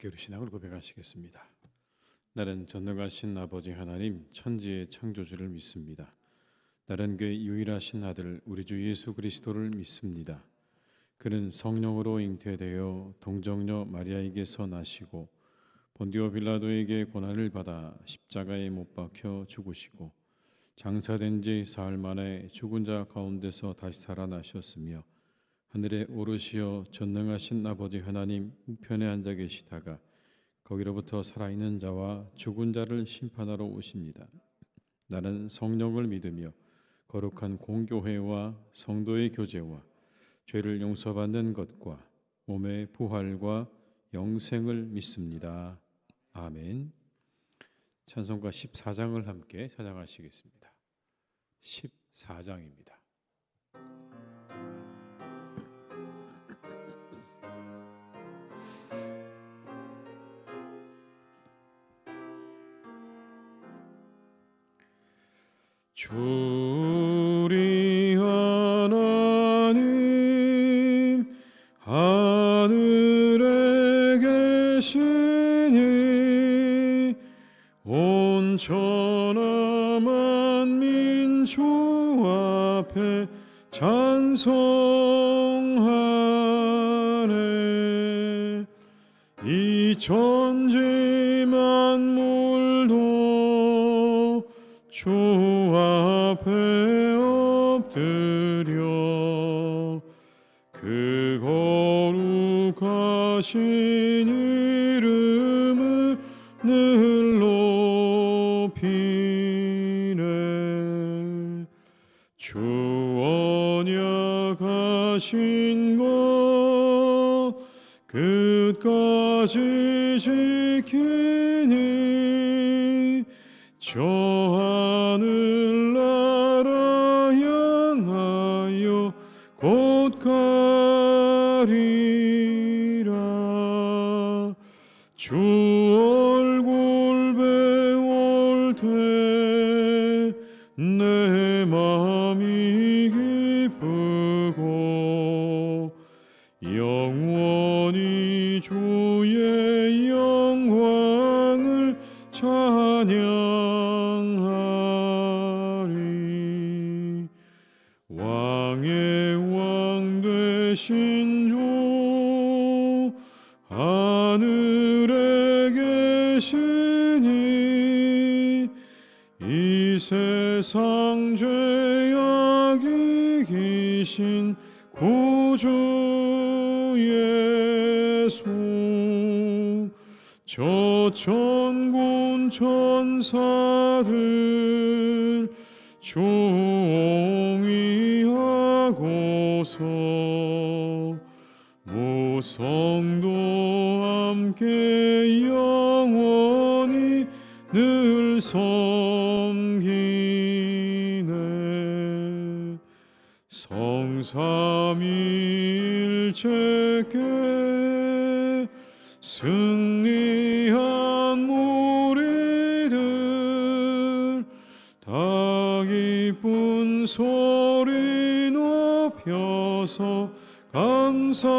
함께 우리 신앙을 고백하시겠습니다. 나는 전능하신 아버지 하나님 천지의 창조주를 믿습니다. 나는 그의 유일하신 아들 우리 주 예수 그리스도를 믿습니다. 그는 성령으로 잉태되어 동정녀 마리아에게서 나시고 본디오 빌라도에게 고난을 받아 십자가에 못 박혀 죽으시고 장사된 지 사흘 만에 죽은 자 가운데서 다시 살아나셨으며 하늘에 오르시어 전능하신 아버지 하나님 우편에 앉아 계시다가 거기로부터 살아있는 자와 죽은 자를 심판하러 오십니다. 나는 성령을 믿으며 거룩한 공교회와 성도의 교제와 죄를 용서받는 것과 몸의 부활과 영생을 믿습니다. 아멘. 찬송가 14장을 함께 찬양하시겠습니다. 14장입니다. 주 우리 하나님 하늘에 계시니 온 천하 만민 주 앞에 찬송하네. 이 천지 만물도 주 앞에 엎드려 그 거룩하신 이름을 늘 높이네. 주 언약하신 것 끝까지 지키니 저 하늘나라 향하여 곧 가리라. 주 얼굴 배울 때 내 마음이 기쁘고 영원히 주의 영광을 찬양하리. 왕의 왕 되신 주 하늘에 계시니 이 세상 죄악 이기신 구주 예수 저 천군 천사들 조옹이하고서 모성도 함께 영원히 늘 섬기네. 성삼위일체께 승리한 무리들 다 기쁜 소리 높여서 감사드려.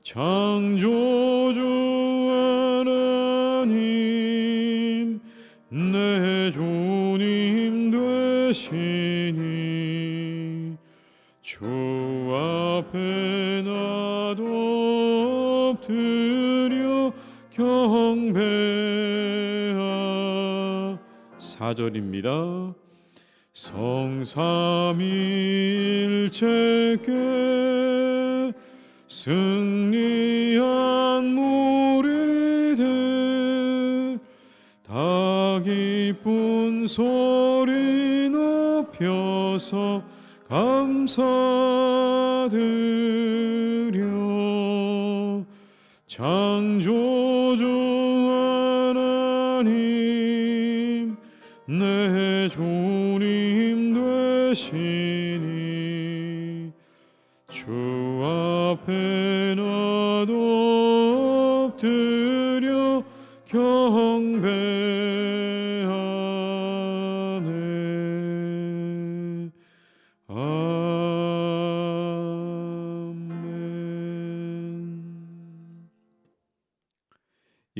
창조주 하나님 내 주님 되시니 주 앞에 나도 엎드려 경배하. 4절입니다. 성삼위일체께 승리한 무리들 다 기쁜 소리 높여서 감사드려. 창조주 하나님 내 주님 되시니 주 앞에 나도 엎드려 경배하네. 아멘.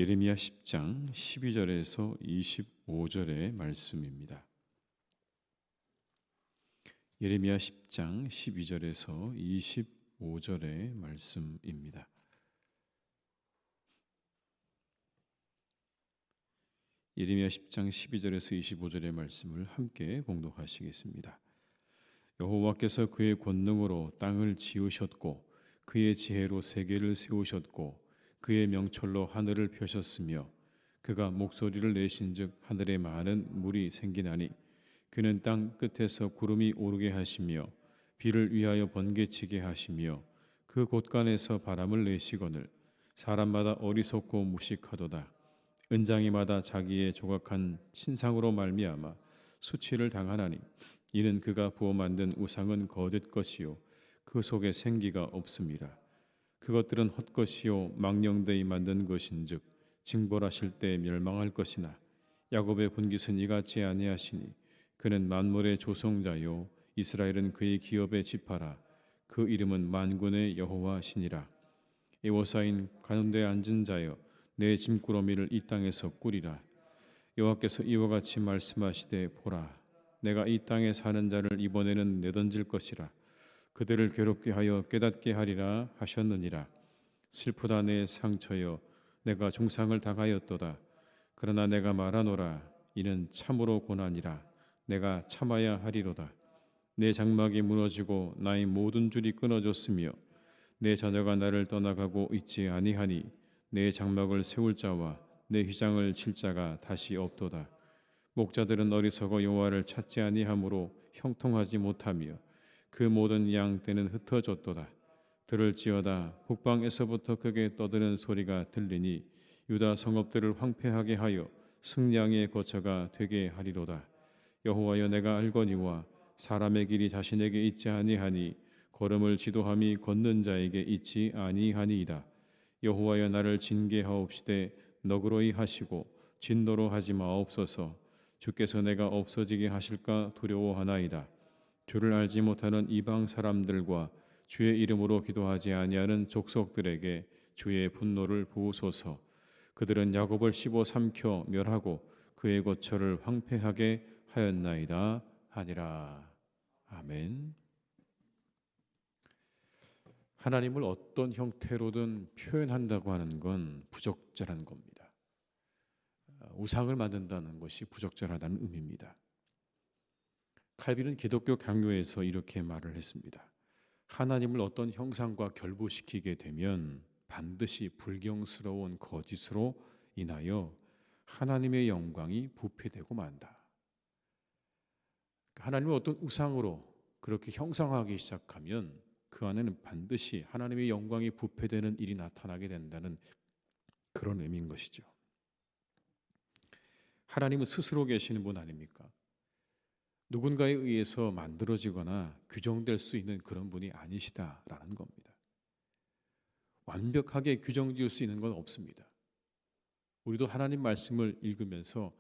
예레미야 10장 12절에서 25절의 말씀입니다. 예레미야 10장 12절에서 25절의 말씀입니다. 예레미야 10장 12절에서 25절의 말씀을 함께 봉독하시겠습니다. 여호와께서 그의 권능으로 땅을 지으셨고 그의 지혜로 세계를 세우셨고 그의 명철로 하늘을 펴셨으며 그가 목소리를 내신즉 하늘에 많은 물이 생기나니 그는 땅 끝에서 구름이 오르게 하시며 비를 위하여 번개치게 하시며 그 곳간에서 바람을 내시거늘 사람마다 어리석고 무식하도다. 은장이마다 자기의 조각한 신상으로 말미암아 수치를 당하나니 이는 그가 부어 만든 우상은 거짓 것이요 그 속에 생기가 없음이라. 그것들은 헛것이요 망령되이 만든 것인즉 징벌하실 때 멸망할 것이나 야곱의 분깃은 이같이 아니하시니 그는 만물의 조성자요 이스라엘은 그의 기업의 지파라. 그 이름은 만군의 여호와시니라. 에워사인 가운데 앉은 자여 내 짐꾸러미를 이 땅에서 꾸리라. 여호와께서 이와 같이 말씀하시되 보라 내가 이 땅에 사는 자를 이번에는 내던질 것이라. 그들을 괴롭게 하여 깨닫게 하리라 하셨느니라. 슬프다 내 상처여 내가 중상을 당하였도다. 그러나 내가 말하노라 이는 참으로 고난이라. 내가 참아야 하리로다. 내 장막이 무너지고 나의 모든 줄이 끊어졌으며 내 자녀가 나를 떠나가고 있지 아니하니 내 장막을 세울 자와 내 휘장을 칠 자가 다시 없도다. 목자들은 어리석어 여호와를 찾지 아니하므로 형통하지 못하며 그 모든 양 떼는 흩어졌도다. 들을지어다 북방에서부터 크게 떠드는 소리가 들리니 유다 성읍들을 황폐하게 하여 승량의 거처가 되게 하리로다. 여호와여 내가 알거니와 사람의 길이 자신에게 있지 아니하니 걸음을 지도함이 걷는 자에게 있지 아니하니이다. 여호와여 나를 징계하옵시되 너그러이 하시고 진노로 하지 마옵소서. 주께서 내가 없어지게 하실까 두려워하나이다. 주를 알지 못하는 이방 사람들과 주의 이름으로 기도하지 아니하는 족속들에게 주의 분노를 부으소서. 그들은 야곱을 씹어 삼켜 멸하고 그의 거처를 황폐하게 하였나이다 하니라. 아멘. 하나님을 어떤 형태로든 표현한다고 하는 건 부적절한 겁니다. 우상을 만든다는 것이 부적절하다는 의미입니다. 칼빈은 기독교 강요에서 이렇게 말을 했습니다. 하나님을 어떤 형상과 결부시키게 되면 반드시 불경스러운 거짓으로 인하여 하나님의 영광이 부패되고 만다. 하나님을 어떤 우상으로 그렇게 형상화하기 시작하면 그 안에는 반드시 하나님의 영광이 부패되는 일이 나타나게 된다는 그런 의미인 것이죠. 하나님은 스스로 계시는 분 아닙니까? 누군가에 의해서 만들어지거나 규정될 수 있는 그런 분이 아니시다라는 겁니다. 완벽하게 규정 지을 수 있는 건 없습니다. 우리도 하나님 말씀을 읽으면서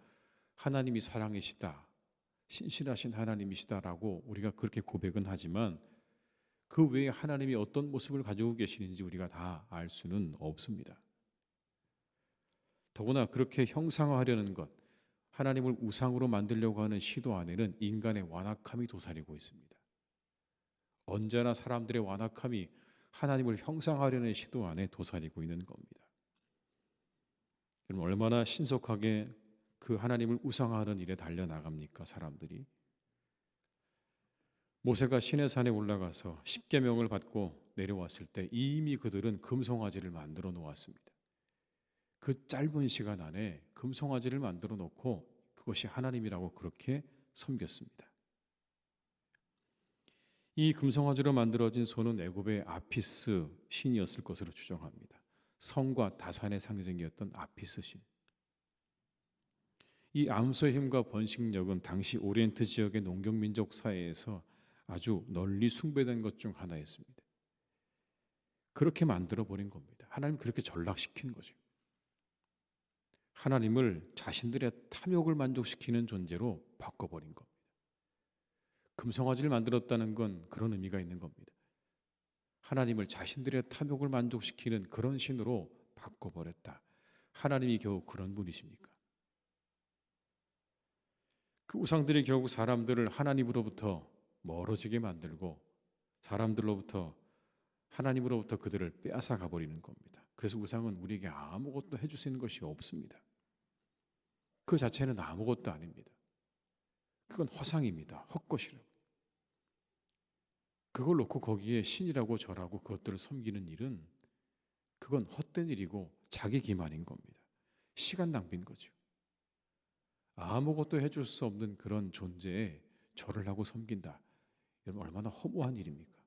하나님이 사랑이시다, 신실하신 하나님이시다라고 우리가 그렇게 고백은 하지만 그 외에 하나님이 어떤 모습을 가지고 계시는지 우리가 다 알 수는 없습니다. 더구나 그렇게 형상화하려는 것, 하나님을 우상으로 만들려고 하는 시도 안에는 인간의 완악함이 도사리고 있습니다. 언제나 사람들의 완악함이 하나님을 형상화하려는 시도 안에 도사리고 있는 겁니다. 여러분 얼마나 신속하게 그 하나님을 우상화하는 일에 달려나갑니까? 사람들이. 모세가 시내산에 올라가서 십계명을 받고 내려왔을 때 이미 그들은 금송아지를 만들어 놓았습니다. 그 짧은 시간 안에 금송아지를 만들어 놓고 그것이 하나님이라고 그렇게 섬겼습니다. 이 금송아지로 만들어진 소는 애굽의 아피스 신이었을 것으로 추정합니다. 성과 다산의 상징이었던 아피스 신. 이 암소의 힘과 번식력은 당시 오리엔트 지역의 농경민족 사회에서 아주 널리 숭배된 것 중 하나였습니다. 그렇게 만들어 버린 겁니다. 하나님 그렇게 전락시킨 거죠. 하나님을 자신들의 탐욕을 만족시키는 존재로 바꿔버린 겁니다. 금송아지를 만들었다는 건 그런 의미가 있는 겁니다. 하나님을 자신들의 탐욕을 만족시키는 그런 신으로 바꿔버렸다. 하나님이 겨우 그런 분이십니까? 그 우상들이 결국 사람들을 하나님으로부터 멀어지게 만들고 하나님으로부터 그들을 빼앗아 가버리는 겁니다. 그래서 우상은 우리에게 아무것도 해줄 수 있는 것이 없습니다. 그 자체는 아무것도 아닙니다. 그건 허상입니다. 헛것이라고. 그걸 놓고 거기에 신이라고 절하고 그것들을 섬기는 일은 그건 헛된 일이고 자기 기만인 겁니다. 시간 낭비인 거죠. 아무것도 해줄 수 없는 그런 존재에 절을 하고 섬긴다. 여러분 얼마나 허무한 일입니까?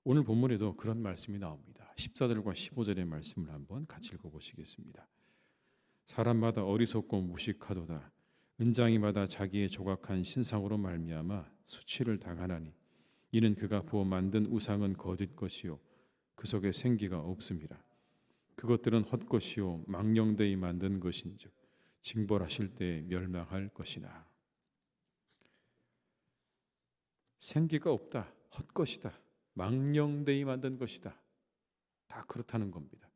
오늘 본문에도 그런 말씀이 나옵니다. 14절과 15절의 말씀을 한번 같이 읽어보시겠습니다. 사람마다 어리석고 무식하도다. 은장이마다 자기의 조각한 신상으로 말미암아 수치를 당하나니 이는 그가 부어 만든 우상은 거짓 것이요 그 속에 생기가 없음이라. 그것들은 헛것이요 망령되이 만든 것인즉 징벌하실 때 멸망할 것이나. 생기가 없다. 헛것이다. 망령되이 만든 것이다. 다 그렇다는 겁니다.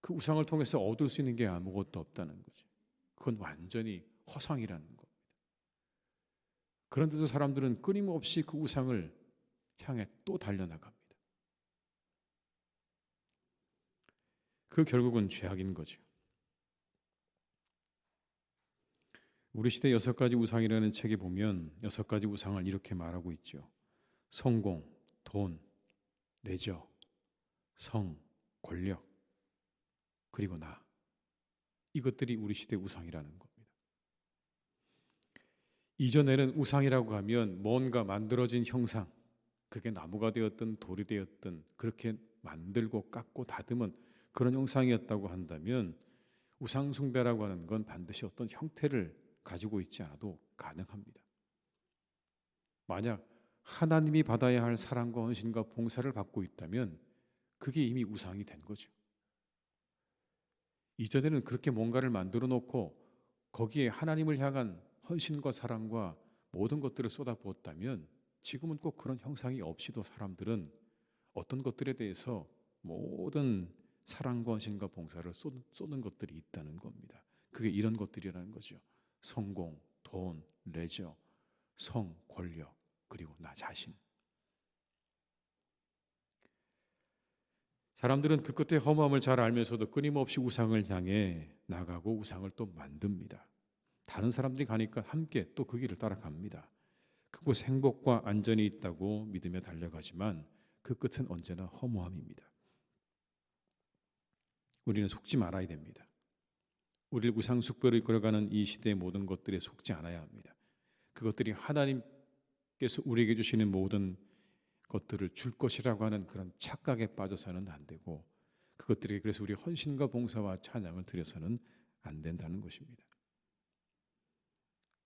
그 우상을 통해서 얻을 수 있는 게 아무것도 없다는 거죠. 그건 완전히 허상이라는 겁니다. 그런데도 사람들은 끊임없이 그 우상을 향해 또 달려나갑니다. 그 결국은 죄악인 거죠. 우리 시대 6가지 우상이라는 책에 보면 6가지 우상을 이렇게 말하고 있죠. 성공, 돈, 레저, 성, 권력, 그리고 나. 이것들이 우리 시대 우상이라는 겁니다. 이전에는 우상이라고 하면 뭔가 만들어진 형상, 그게 나무가 되었든 돌이 되었든 그렇게 만들고 깎고 다듬은 그런 형상이었다고 한다면 우상 숭배라고 하는 건 반드시 어떤 형태를 가지고 있지 않아도 가능합니다. 만약 하나님이 받아야 할 사랑과 헌신과 봉사를 받고 있다면 그게 이미 우상이 된 거죠. 이전에는 그렇게 뭔가를 만들어 놓고 거기에 하나님을 향한 헌신과 사랑과 모든 것들을 쏟아부었다면 지금은 꼭 그런 형상이 없이도 사람들은 어떤 것들에 대해서 모든 사랑과 헌신과 봉사를 쏟는 것들이 있다는 겁니다. 그게 이런 것들이라는 거죠. 성공, 돈, 레저, 성, 권력, 그리고 나 자신. 사람들은 그 끝의 허무함을 잘 알면서도 끊임없이 우상을 향해 나가고 우상을 또 만듭니다. 다른 사람들이 가니까 함께 또 그 길을 따라갑니다. 그곳 행복과 안전이 있다고 믿으며 달려가지만 그 끝은 언제나 허무함입니다. 우리는 속지 말아야 됩니다. 우리를 우상숭배로 이끌어가는 이 시대의 모든 것들에 속지 않아야 합니다. 그것들이 하나님께서 우리에게 주시는 모든 것들을 줄 것이라고 하는 그런 착각에 빠져서는 안 되고 그것들에게 그래서 우리 헌신과 봉사와 찬양을 드려서는 안 된다는 것입니다.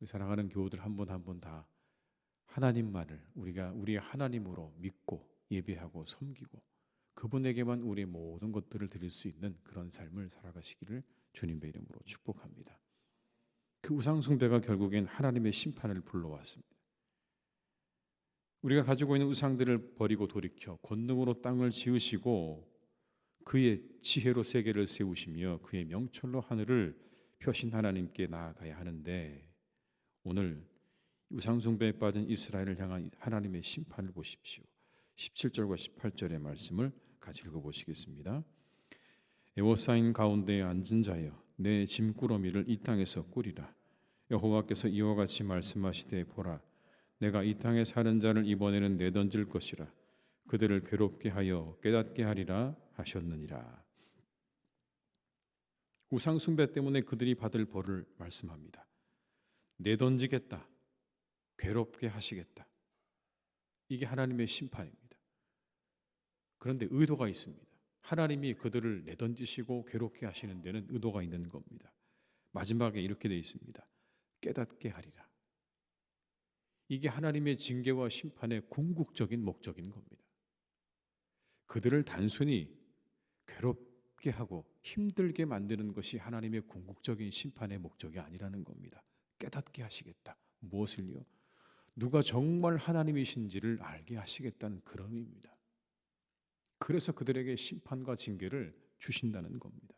우리 사랑하는 교우들 한 분 한 분 다 하나님만을 우리가 우리의 하나님으로 믿고 예배하고 섬기고 그분에게만 우리의 모든 것들을 드릴 수 있는 그런 삶을 살아가시기를 주님의 이름으로 축복합니다. 그 우상 숭배가 결국엔 하나님의 심판을 불러왔습니다. 우리가 가지고 있는 우상들을 버리고 돌이켜 권능으로 땅을 지으시고 그의 지혜로 세계를 세우시며 그의 명철로 하늘을 펴신 하나님께 나아가야 하는데 오늘 우상 숭배에 빠진 이스라엘을 향한 하나님의 심판을 보십시오. 17절과 18절의 말씀을 같이 읽어보시겠습니다. 에워싸인 가운데에 앉은 자여 내 짐꾸러미를 이 땅에서 꾸리라. 여호와께서 이와 같이 말씀하시되 보라 내가 이 땅에 사는 자를 이번에는 내던질 것이라. 그들을 괴롭게 하여 깨닫게 하리라 하셨느니라. 우상 숭배 때문에 그들이 받을 벌을 말씀합니다. 내던지겠다. 괴롭게 하시겠다. 이게 하나님의 심판입니다. 그런데 의도가 있습니다. 하나님이 그들을 내던지시고 괴롭게 하시는 데는 의도가 있는 겁니다. 마지막에 이렇게 되어 있습니다. 깨닫게 하리라. 이게 하나님의 징계와 심판의 궁극적인 목적인 겁니다. 그들을 단순히 괴롭게 하고 힘들게 만드는 것이 하나님의 궁극적인 심판의 목적이 아니라는 겁니다. 깨닫게 하시겠다. 무엇을요? 누가 정말 하나님이신지를 알게 하시겠다는 그런 의미입니다. 그래서 그들에게 심판과 징계를 주신다는 겁니다.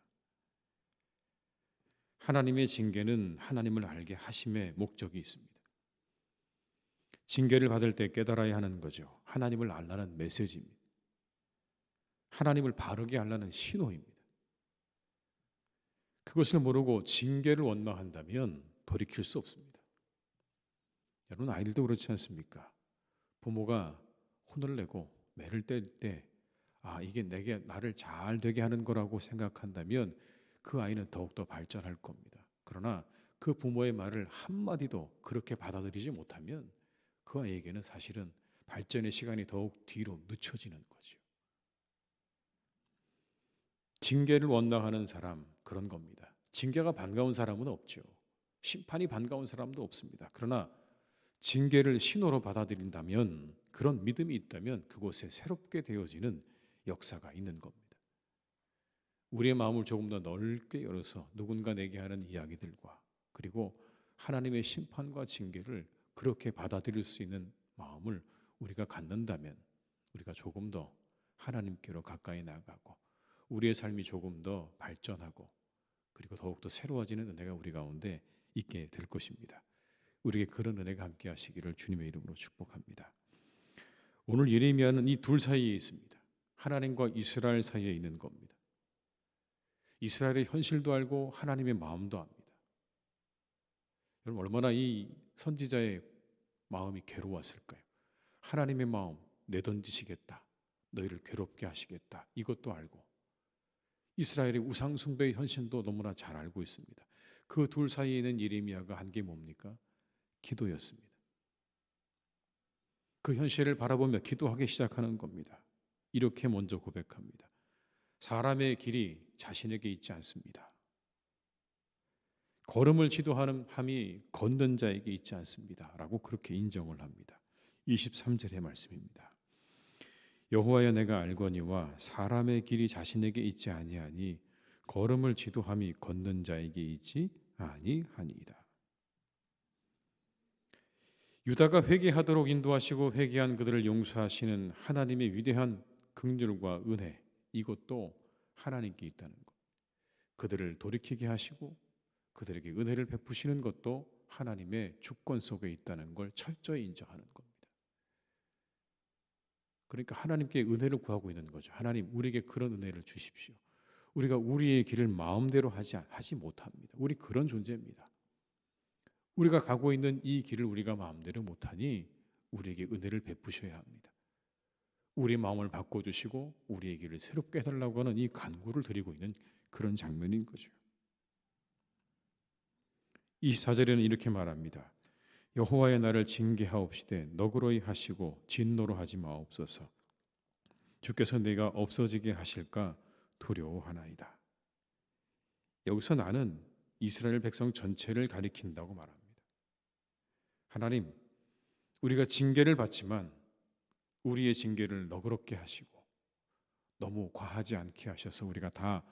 하나님의 징계는 하나님을 알게 하심의 목적이 있습니다. 징계를 받을 때 깨달아야 하는 거죠. 하나님을 알라는 메시지입니다. 하나님을 바르게 알라는 신호입니다. 그것을 모르고 징계를 원망한다면 돌이킬 수 없습니다. 여러분, 아이들도 그렇지 않습니까? 부모가 혼을 내고 매를 뗄 때 이게 내게 나를 잘 되게 하는 거라고 생각한다면 그 아이는 더욱더 발전할 겁니다. 그러나 그 부모의 말을 한마디도 그렇게 받아들이지 못하면 그 아이에게는 사실은 발전의 시간이 더욱 뒤로 늦춰지는 거죠. 징계를 원망하는 사람, 그런 겁니다. 징계가 반가운 사람은 없죠. 심판이 반가운 사람도 없습니다. 그러나 징계를 신호로 받아들인다면, 그런 믿음이 있다면 그곳에 새롭게 되어지는 역사가 있는 겁니다. 우리의 마음을 조금 더 넓게 열어서 누군가 내게 하는 이야기들과 그리고 하나님의 심판과 징계를 그렇게 받아들일 수 있는 마음을 우리가 갖는다면 우리가 조금 더 하나님께로 가까이 나가고 우리의 삶이 조금 더 발전하고 그리고 더욱더 새로워지는 은혜가 우리 가운데 있게 될 것입니다. 우리에게 그런 은혜가 함께 하시기를 주님의 이름으로 축복합니다. 오늘 예레미야는 이 둘 사이에 있습니다. 하나님과 이스라엘 사이에 있는 겁니다. 이스라엘의 현실도 알고 하나님의 마음도 압니다. 여러분, 얼마나 이 선지자의 마음이 괴로웠을까요? 하나님의 마음, 내던지시겠다, 너희를 괴롭게 하시겠다, 이것도 알고 이스라엘의 우상 숭배의 현실도 너무나 잘 알고 있습니다. 그 둘 사이에 있는 예레미야가 한 게 뭡니까? 기도였습니다. 그 현실을 바라보며 기도하기 시작하는 겁니다. 이렇게 먼저 고백합니다. 사람의 길이 자신에게 있지 않습니다. 걸음을 지도하는 함이 걷는 자에게 있지 않습니다. 라고 그렇게 인정을 합니다. 23절의 말씀입니다. 여호와여, 내가 알거니와 사람의 길이 자신에게 있지 아니하니 걸음을 지도함이 걷는 자에게 있지 아니하니이다. 유다가 회개하도록 인도하시고 회개한 그들을 용서하시는 하나님의 위대한 긍휼과 은혜, 이것도 하나님께 있다는 것. 그들을 돌이키게 하시고 그들에게 은혜를 베푸시는 것도 하나님의 주권 속에 있다는 걸 철저히 인정하는 겁니다. 그러니까 하나님께 은혜를 구하고 있는 거죠. 하나님, 우리에게 그런 은혜를 주십시오. 우리가 우리의 길을 마음대로 하지 못합니다. 우리 그런 존재입니다. 우리가 가고 있는 이 길을 우리가 마음대로 못하니 우리에게 은혜를 베푸셔야 합니다. 우리의 마음을 바꿔주시고 우리의 길을 새롭게 해달라고 하는 이 간구를 드리고 있는 그런 장면인 거죠. 24절에는 이렇게 말합니다. 여호와의 나를 징계하옵시되 너그러이 하시고 진노로 하지 마옵소서. 주께서 내가 없어지게 하실까 두려워하나이다. 여기서 나는 이스라엘 백성 전체를 가리킨다고 말합니다. 하나님, 우리가 징계를 받지만 우리의 징계를 너그럽게 하시고 너무 과하지 않게 하셔서 우리가 다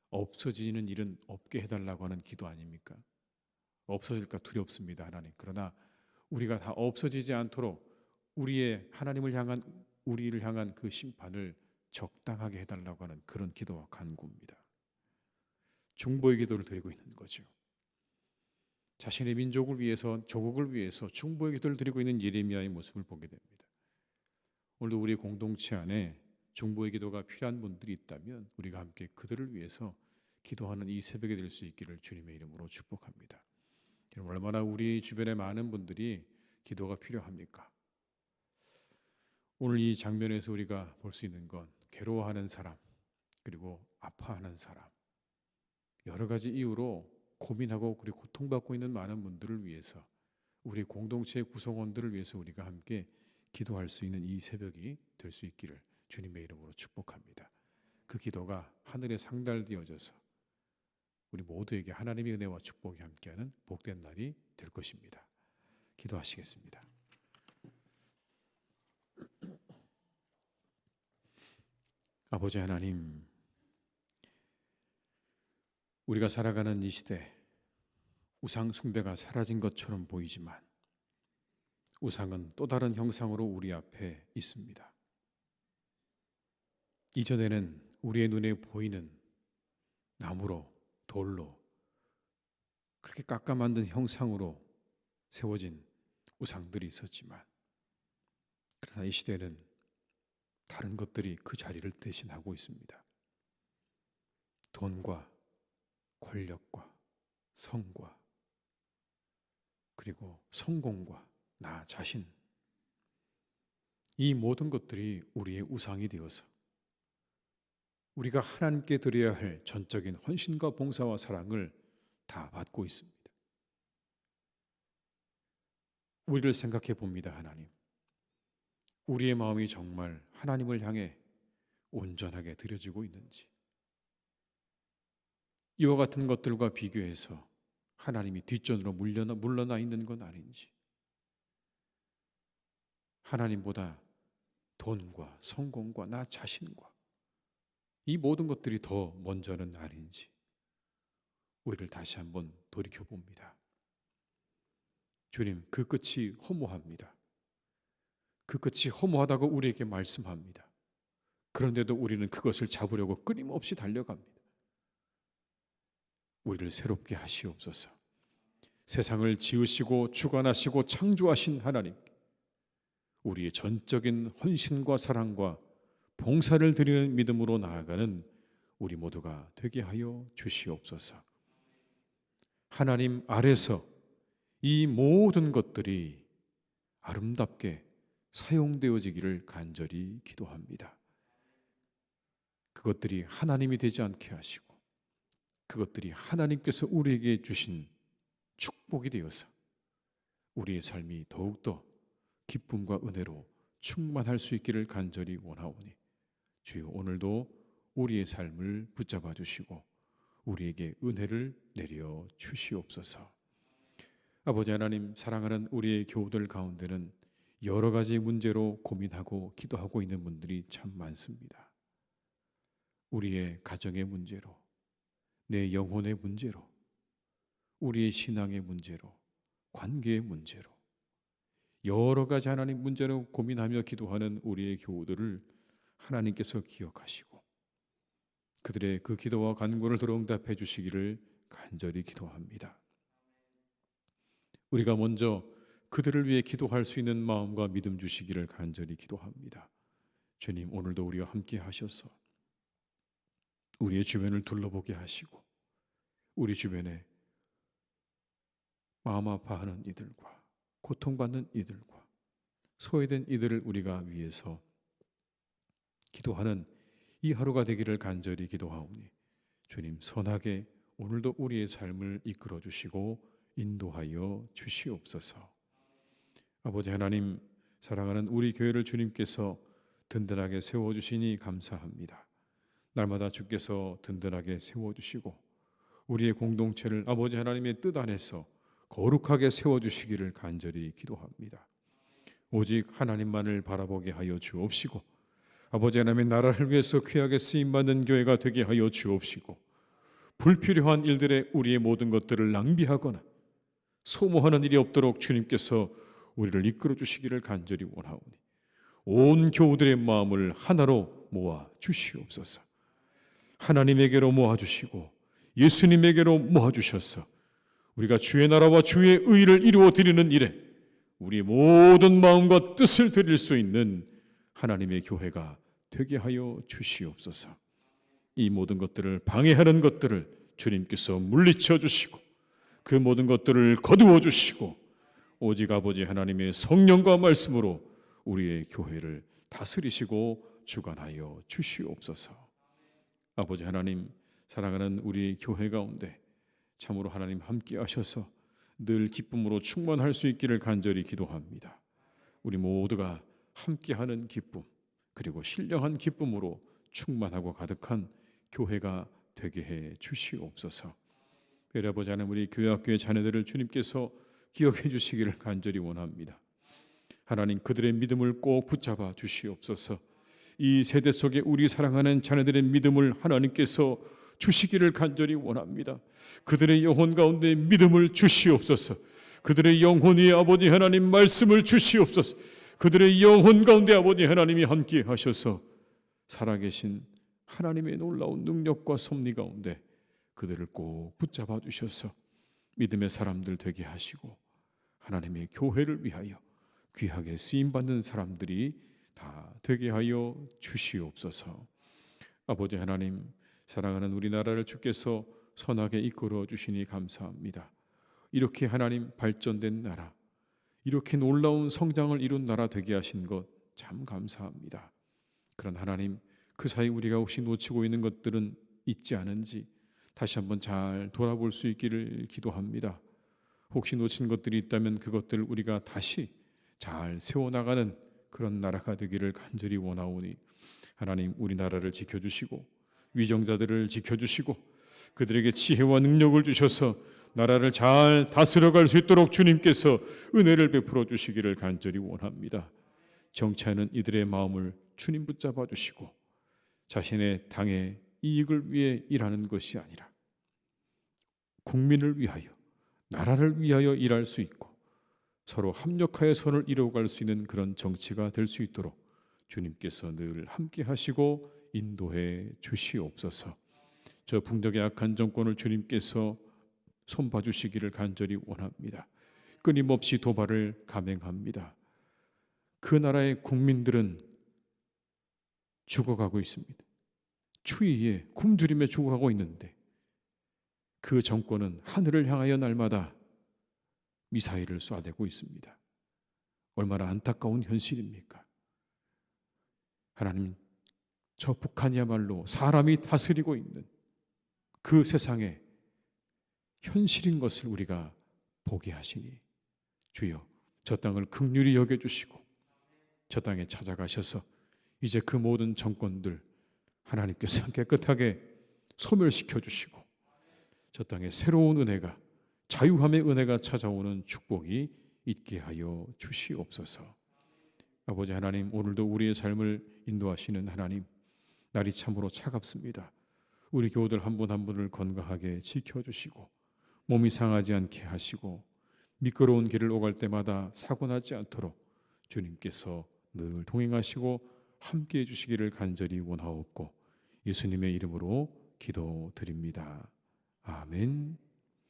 없어지는 일은 없게 해달라고 하는 기도 아닙니까? 없어질까 두렵습니다, 하나님. 그러나 우리가 다 없어지지 않도록 우리의 우리를 향한 그 심판을 적당하게 해달라고 하는 그런 기도와 간구입니다. 중보의 기도를 드리고 있는 거죠. 자신의 민족을 위해서, 조국을 위해서 중보의 기도를 드리고 있는 예레미야의 모습을 보게 됩니다. 오늘도 우리 공동체 안에 중보의 기도가 필요한 분들이 있다면 우리가 함께 그들을 위해서 기도하는 이 새벽이 될 수 있기를 주님의 이름으로 축복합니다. 여러분, 얼마나 우리 주변에 많은 분들이 기도가 필요합니까? 오늘 이 장면에서 우리가 볼 수 있는 건 괴로워하는 사람, 그리고 아파하는 사람, 여러 가지 이유로 고민하고 그리고 고통받고 있는 많은 분들을 위해서, 우리 공동체의 구성원들을 위해서 우리가 함께 기도할 수 있는 이 새벽이 될 수 있기를 주님의 이름으로 축복합니다. 그 기도가 하늘에 상달되어져서 우리 모두에게 하나님의 은혜와 축복이 함께하는 복된 날이 될 것입니다. 기도하시겠습니다. 아버지 하나님, 우리가 살아가는 이 시대, 우상 숭배가 사라진 것처럼 보이지만 우상은 또 다른 형상으로 우리 앞에 있습니다. 이전에는 우리의 눈에 보이는 나무로, 돌로 그렇게 깎아 만든 형상으로 세워진 우상들이 있었지만, 그러나 이 시대는 다른 것들이 그 자리를 대신하고 있습니다. 돈과 권력과 성과 그리고 성공과 나 자신, 이 모든 것들이 우리의 우상이 되어서 우리가 하나님께 드려야 할 전적인 헌신과 봉사와 사랑을 다 받고 있습니다. 우리를 생각해 봅니다. 하나님, 우리의 마음이 정말 하나님을 향해 온전하게 드려지고 있는지, 이와 같은 것들과 비교해서 하나님이 뒷전으로 물러나 있는 건 아닌지, 하나님보다 돈과 성공과 나 자신과 이 모든 것들이 더 먼저는 아닌지 우리를 다시 한번 돌이켜 봅니다. 주님, 그 끝이 허무합니다. 그 끝이 허무하다고 우리에게 말씀합니다. 그런데도 우리는 그것을 잡으려고 끊임없이 달려갑니다. 우리를 새롭게 하시옵소서. 세상을 지으시고 주관하시고 창조하신 하나님, 우리의 전적인 헌신과 사랑과 봉사를 드리는 믿음으로 나아가는 우리 모두가 되게 하여 주시옵소서. 하나님 아래서 이 모든 것들이 아름답게 사용되어지기를 간절히 기도합니다. 그것들이 하나님이 되지 않게 하시고, 그것들이 하나님께서 우리에게 주신 축복이 되어서 우리의 삶이 더욱더 기쁨과 은혜로 충만할 수 있기를 간절히 원하오니, 주여 오늘도 우리의 삶을 붙잡아 주시고 우리에게 은혜를 내려 주시옵소서. 아버지 하나님, 사랑하는 우리의 교우들 가운데는 여러 가지 문제로 고민하고 기도하고 있는 분들이 참 많습니다. 우리의 가정의 문제로, 내 영혼의 문제로, 우리의 신앙의 문제로, 관계의 문제로, 여러 가지 하나님 문제로 고민하며 기도하는 우리의 교우들을 하나님께서 기억하시고 그들의 그 기도와 간구를 들어 응답해 주시기를 간절히 기도합니다. 우리가 먼저 그들을 위해 기도할 수 있는 마음과 믿음 주시기를 간절히 기도합니다. 주님, 오늘도 우리와 함께 하셔서 우리의 주변을 둘러보게 하시고 우리 주변에 마음 아파하는 이들과 고통받는 이들과 소외된 이들을 우리가 위해서 기도하는 이 하루가 되기를 간절히 기도하오니, 주님 선하게 오늘도 우리의 삶을 이끌어 주시고 인도하여 주시옵소서. 아버지 하나님, 사랑하는 우리 교회를 주님께서 든든하게 세워주시니 감사합니다. 날마다 주께서 든든하게 세워주시고 우리의 공동체를 아버지 하나님의 뜻 안에서 거룩하게 세워주시기를 간절히 기도합니다. 오직 하나님만을 바라보게 하여 주옵시고 아버지 하나님의 나라를 위해서 귀하게 쓰임받는 교회가 되게 하여 주옵시고, 불필요한 일들에 우리의 모든 것들을 낭비하거나 소모하는 일이 없도록 주님께서 우리를 이끌어 주시기를 간절히 원하오니 온 교우들의 마음을 하나로 모아 주시옵소서. 하나님에게로 모아주시고 예수님에게로 모아주셔서 우리가 주의 나라와 주의 의를 이루어 드리는 일에 우리의 모든 마음과 뜻을 드릴 수 있는 하나님의 교회가 되게 하여 주시옵소서. 이 모든 것들을 방해하는 것들을 주님께서 물리쳐 주시고 그 모든 것들을 거두어 주시고 오직 아버지 하나님의 성령과 말씀으로 우리의 교회를 다스리시고 주관하여 주시옵소서. 아버지 하나님, 사랑하는 우리 교회 가운데 참으로 하나님 함께 하셔서 늘 기쁨으로 충만할 수 있기를 간절히 기도합니다. 우리 모두가 함께하는 기쁨, 그리고 신령한 기쁨으로 충만하고 가득한 교회가 되게 해 주시옵소서. 아버지 하나님, 우리 교회학교의 자녀들을 주님께서 기억해 주시기를 간절히 원합니다. 하나님, 그들의 믿음을 꼭 붙잡아 주시옵소서. 이 세대 속에 우리 사랑하는 자녀들의 믿음을 하나님께서 주시기를 간절히 원합니다. 그들의 영혼 가운데 믿음을 주시옵소서. 그들의 영혼 위에 아버지 하나님 말씀을 주시옵소서. 그들의 영혼 가운데 아버지 하나님이 함께 하셔서 살아계신 하나님의 놀라운 능력과 섭리 가운데 그들을 꼭 붙잡아 주셔서 믿음의 사람들 되게 하시고 하나님의 교회를 위하여 귀하게 쓰임받는 사람들이 다 되게 하여 주시옵소서. 아버지 하나님, 사랑하는 우리나라를 주께서 선하게 이끌어 주시니 감사합니다. 이렇게 하나님 발전된 나라, 이렇게 놀라운 성장을 이룬 나라 되게 하신 것 참 감사합니다. 그런 하나님, 그 사이 우리가 혹시 놓치고 있는 것들은 있지 않은지 다시 한번 잘 돌아볼 수 있기를 기도합니다. 혹시 놓친 것들이 있다면 그것들을 우리가 다시 잘 세워나가는 그런 나라가 되기를 간절히 원하오니 하나님, 우리나라를 지켜주시고 위정자들을 지켜주시고 그들에게 지혜와 능력을 주셔서 나라를 잘 다스려갈 수 있도록 주님께서 은혜를 베풀어 주시기를 간절히 원합니다. 정치하는 이들의 마음을 주님 붙잡아 주시고 자신의 당의 이익을 위해 일하는 것이 아니라 국민을 위하여, 나라를 위하여 일할 수 있고 서로 합력하여 선을 이루어갈 수 있는 그런 정치가 될 수 있도록 주님께서 늘 함께 하시고 인도해 주시옵소서. 저 북녘의 악한 정권을 주님께서 손봐 주시기를 간절히 원합니다. 끊임없이 도발을 감행합니다. 그 나라의 국민들은 죽어가고 있습니다. 추위에 굶주림에 죽어가고 있는데 그 정권은 하늘을 향하여 날마다 미사일을 쏴대고 있습니다. 얼마나 안타까운 현실입니까? 하나님, 저 북한이야말로 사람이 다스리고 있는 그 세상의 현실인 것을 우리가 보게 하시니 주여, 저 땅을 긍휼히 여겨주시고 저 땅에 찾아가셔서 이제 그 모든 정권들 하나님께서 깨끗하게 소멸시켜 주시고 저 땅에 새로운 은혜가, 자유함의 은혜가 찾아오는 축복이 있게 하여 주시옵소서. 아버지 하나님, 오늘도 우리의 삶을 인도하시는 하나님, 날이 참으로 차갑습니다. 우리 교우들 한 분 한 분을 건강하게 지켜주시고 몸이 상하지 않게 하시고 미끄러운 길을 오갈 때마다 사고 나지 않도록 주님께서 늘 동행하시고 함께해 주시기를 간절히 원하옵고 예수님의 이름으로 기도드립니다. 아멘.